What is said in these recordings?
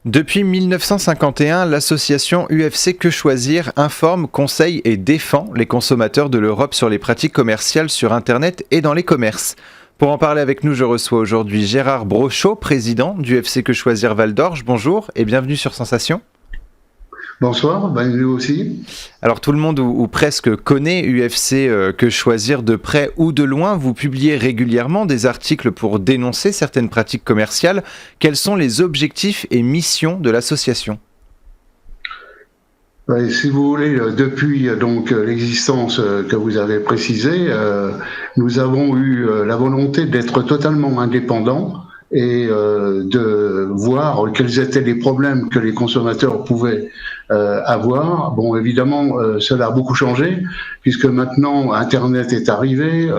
Depuis 1951, l'association UFC Que Choisir informe, conseille et défend les consommateurs de l'Europe sur les pratiques commerciales sur Internet et dans les commerces. Pour en parler avec nous, je reçois aujourd'hui Gérard Brochot, président du UFC Que Choisir Val d'Orge. Bonjour et bienvenue sur Sensation. Bonsoir, nous aussi. Alors tout le monde ou presque connaît UFC Que Choisir de près ou de loin. Vous publiez régulièrement des articles pour dénoncer certaines pratiques commerciales. Quels sont les objectifs et missions de l'association ? Si vous voulez, depuis donc l'existence que vous avez précisée, nous avons eu la volonté d'être totalement indépendants et de voir quels étaient les problèmes que les consommateurs pouvaient avoir. Bon, évidemment, cela a beaucoup changé, puisque maintenant Internet est arrivé.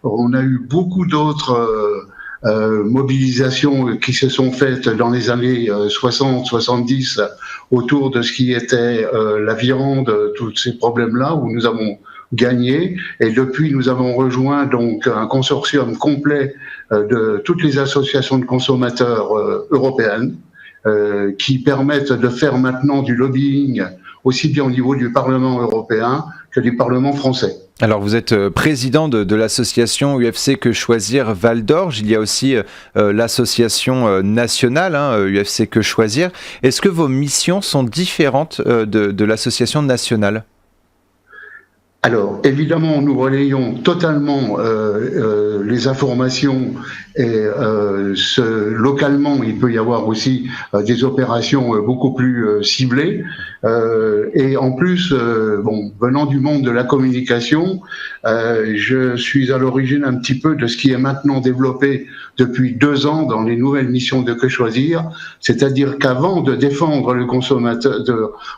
On a eu beaucoup d'autres mobilisations qui se sont faites dans les années 60-70 autour de ce qui était la viande, tous ces problèmes-là, où nous avons gagné. Et depuis, nous avons rejoint donc un consortium complet de toutes les associations de consommateurs européennes qui permettent de faire maintenant du lobbying aussi bien au niveau du Parlement européen que du Parlement français. Alors vous êtes président de l'association UFC Que Choisir Val d'Orge. Il y a aussi l'association nationale UFC Que Choisir. Est-ce que vos missions sont différentes de l'association nationale ? Alors, évidemment, nous relayons totalement les informations et localement, il peut y avoir aussi des opérations beaucoup plus ciblées. Et en plus, venant du monde de la communication, je suis à l'origine un petit peu de ce qui est maintenant développé depuis 2 ans dans les nouvelles missions de Que Choisir, c'est-à-dire qu'avant de défendre le consommateur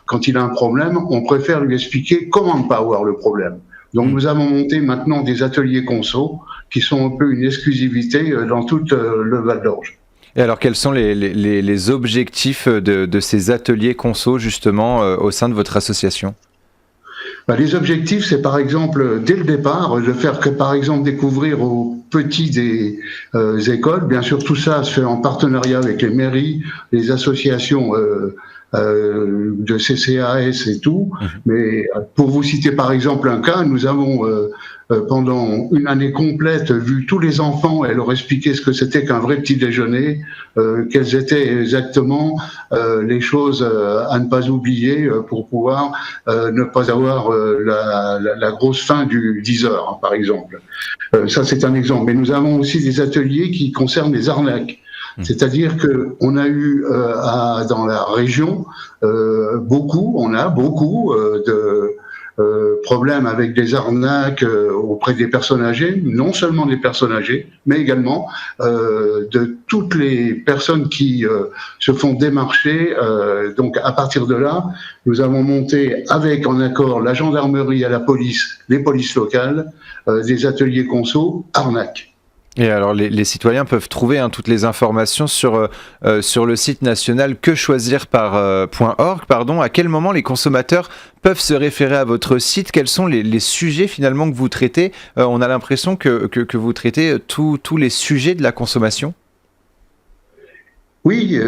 quand il a un problème, on préfère lui expliquer comment ne pas avoir le problème. Donc nous avons monté maintenant des ateliers conso qui sont un peu une exclusivité dans tout le Val d'Orge. Et alors quels sont les objectifs de ces ateliers conso justement au sein de votre association ? Les objectifs, c'est par exemple, dès le départ, de faire que, par exemple, découvrir aux petits des écoles, bien sûr tout ça se fait en partenariat avec les mairies, les associations de CCAS et tout, mais pour vous citer par exemple un cas, nous avons pendant une année complète vu tous les enfants et leur expliquer ce que c'était qu'un vrai petit déjeuner, quelles étaient exactement les choses à ne pas oublier pour pouvoir ne pas avoir la grosse faim du 10 heures, par exemple. Ça c'est un exemple, mais nous avons aussi des ateliers qui concernent les arnaques. C'est-à-dire qu'on a eu dans la région on a beaucoup de problèmes avec des arnaques auprès des personnes âgées, non seulement des personnes âgées, mais également de toutes les personnes qui se font démarcher. Donc à partir de là, nous avons monté avec en accord la gendarmerie et la police, les polices locales, des ateliers conso arnaques. Et alors les citoyens peuvent trouver toutes les informations sur le site national quechoisir.org. À quel moment les consommateurs peuvent se référer à votre site ? Quels sont les sujets finalement que vous traitez ? On a l'impression que vous traitez tous les sujets de la consommation. Oui,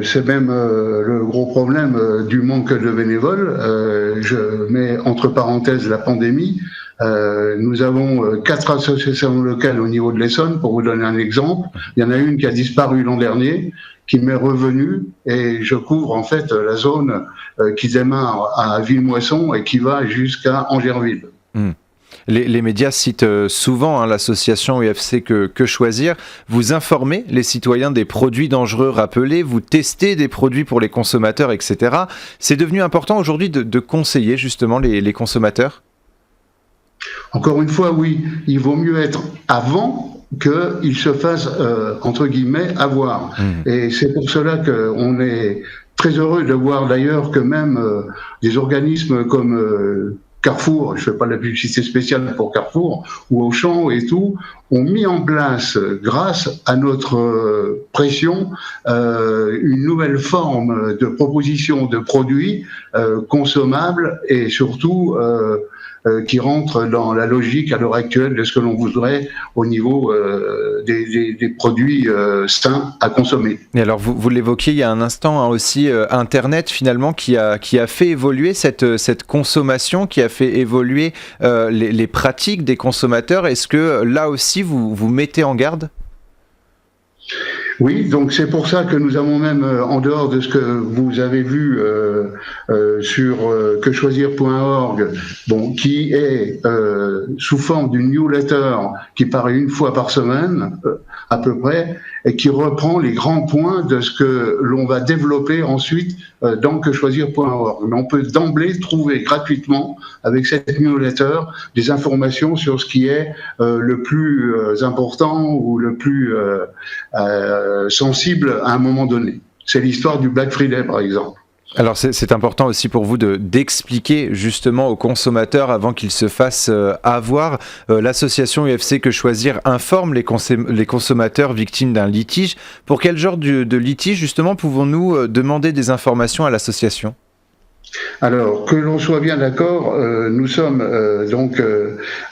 c'est même le gros problème du manque de bénévoles. Je mets entre parenthèses la pandémie. Nous avons 4 associations locales au niveau de l'Essonne, pour vous donner un exemple. Il y en a une qui a disparu l'an dernier, qui m'est revenue, et je couvre en fait la zone qui démarre à Villemoisson et qui va jusqu'à Angerville. Les médias citent souvent l'association UFC Que Choisir. Vous informez les citoyens des produits dangereux rappelés, vous testez des produits pour les consommateurs, etc. C'est devenu important aujourd'hui de conseiller justement les consommateurs ? Encore une fois, oui, il vaut mieux être avant qu'il se fasse, entre guillemets, avoir. Et c'est pour cela qu'on est très heureux de voir d'ailleurs que même des organismes comme Carrefour, je ne fais pas de la publicité spéciale pour Carrefour, ou Auchan et tout, ont mis en place, grâce à notre pression, une nouvelle forme de proposition de produits consommables et surtout qui rentrent dans la logique à l'heure actuelle de ce que l'on voudrait au niveau des produits sains à consommer. Et alors vous l'évoquiez il y a un instant, hein, aussi Internet finalement qui a fait évoluer cette consommation, qui a fait évoluer les pratiques des consommateurs. Est-ce que là aussi vous mettez en garde ? Oui, donc c'est pour ça que nous avons même, en dehors de ce que vous avez vu sur quechoisir.org, bon, qui est sous forme d'une newsletter qui paraît une fois par semaine, à peu près, et qui reprend les grands points de ce que l'on va développer ensuite dans quechoisir.org. Mais on peut d'emblée trouver gratuitement, avec cette newsletter, des informations sur ce qui est le plus important ou le plus sensible à un moment donné. C'est l'histoire du Black Friday, par exemple. Alors c'est important aussi pour vous d'expliquer justement aux consommateurs avant qu'ils se fassent avoir. L'association UFC Que Choisir informe les consommateurs victimes d'un litige. Pour quel genre de litige justement pouvons-nous demander des informations à l'association ? Alors, que l'on soit bien d'accord, nous sommes donc,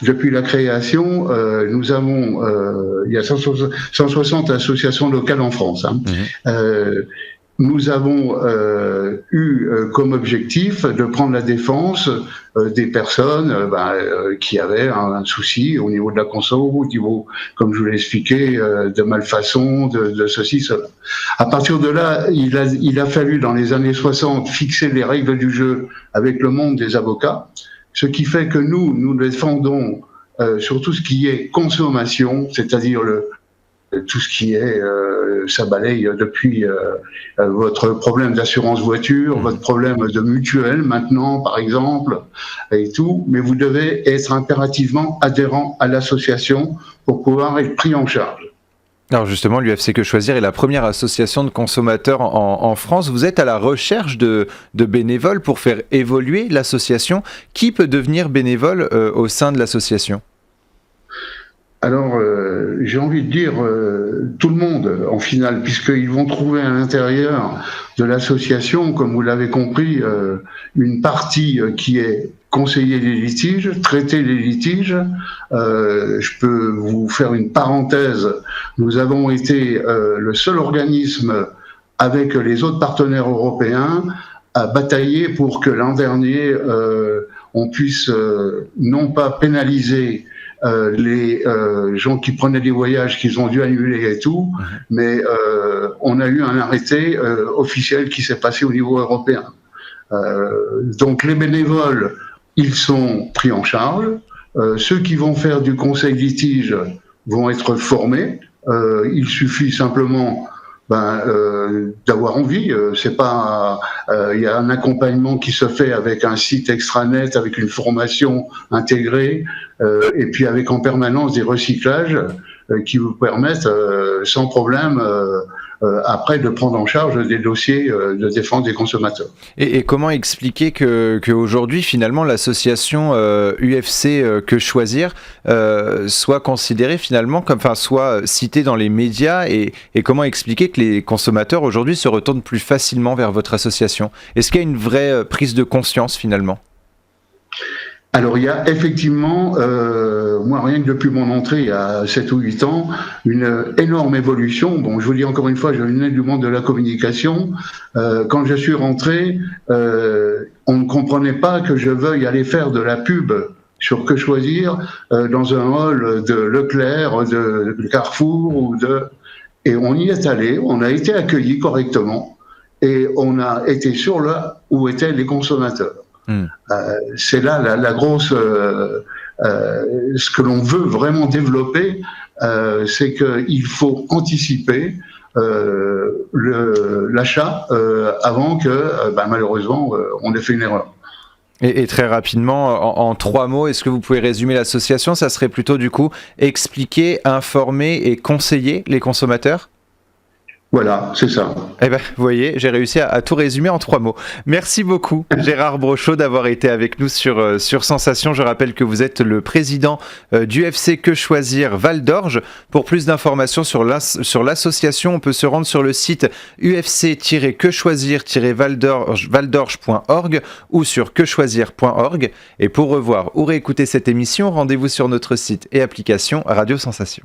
depuis la création, nous avons, il y a 160 associations locales en France. Hein. Nous avons eu comme objectif de prendre la défense des personnes qui avaient un souci au niveau de la conso, au niveau, comme je vous l'ai expliqué, de malfaçon, de ceci, cela. À partir de là, il a fallu, dans les années 60, fixer les règles du jeu avec le monde des avocats, ce qui fait que nous défendons sur tout ce qui est consommation, c'est-à-dire tout ce qui est, ça balaye depuis votre problème d'assurance voiture, votre problème de mutuelle maintenant, par exemple, et tout, mais vous devez être impérativement adhérent à l'association pour pouvoir être pris en charge. Alors justement, l'UFC Que Choisir est la première association de consommateurs en France. Vous êtes à la recherche de bénévoles pour faire évoluer l'association. Qui peut devenir bénévole au sein de l'association ? Alors, j'ai envie de dire tout le monde, en finale, puisqu'ils vont trouver à l'intérieur de l'association, comme vous l'avez compris, une partie qui est conseiller les litiges, traiter les litiges. Je peux vous faire une parenthèse. Nous avons été le seul organisme avec les autres partenaires européens à batailler pour que l'an dernier, on puisse non pas pénaliser les gens qui prenaient des voyages qu'ils ont dû annuler et tout, mais on a eu un arrêté officiel qui s'est passé au niveau européen. Donc les bénévoles, ils sont pris en charge. Ceux qui vont faire du conseil litige vont être formés. Il suffit simplement d'avoir envie. C'est pas, il y a un accompagnement qui se fait avec un site extranet, avec une formation intégrée, et puis avec en permanence des recyclages qui vous permettent sans problème après de prendre en charge des dossiers de défense des consommateurs. Et comment expliquer qu'aujourd'hui finalement l'association UFC Que Choisir soit considérée finalement comme, enfin, soit citée dans les médias, et comment expliquer que les consommateurs aujourd'hui se retournent plus facilement vers votre association ? Est-ce qu'il y a une vraie prise de conscience finalement ? Alors, il y a effectivement, moi, rien que depuis mon entrée il y a 7 ou 8 ans, une énorme évolution. Bon, je vous dis encore une fois, je venais du monde de la communication. Quand je suis rentré, on ne comprenait pas que je veuille aller faire de la pub sur Que Choisir dans un hall de Leclerc, de Carrefour, et on y est allé, on a été accueillis correctement, et on a été sur là où étaient les consommateurs. C'est là la grosse, ce que l'on veut vraiment développer, c'est qu'il faut anticiper l'achat avant que malheureusement on ait fait une erreur. Et très rapidement, en 3 mots, est-ce que vous pouvez résumer l'association ? Ça serait plutôt du coup expliquer, informer et conseiller les consommateurs ? Voilà, c'est ça. Eh ben, vous voyez, j'ai réussi à tout résumer en 3 mots. Merci beaucoup, Gérard Brochot, d'avoir été avec nous sur Sensation. Je rappelle que vous êtes le président du FC Que Choisir Val d'Orge. Pour plus d'informations sur l'association, on peut se rendre sur le site ufc-quechoisir-valdorge.org ou sur quechoisir.org. Et pour revoir ou réécouter cette émission, rendez-vous sur notre site et application Radio Sensation.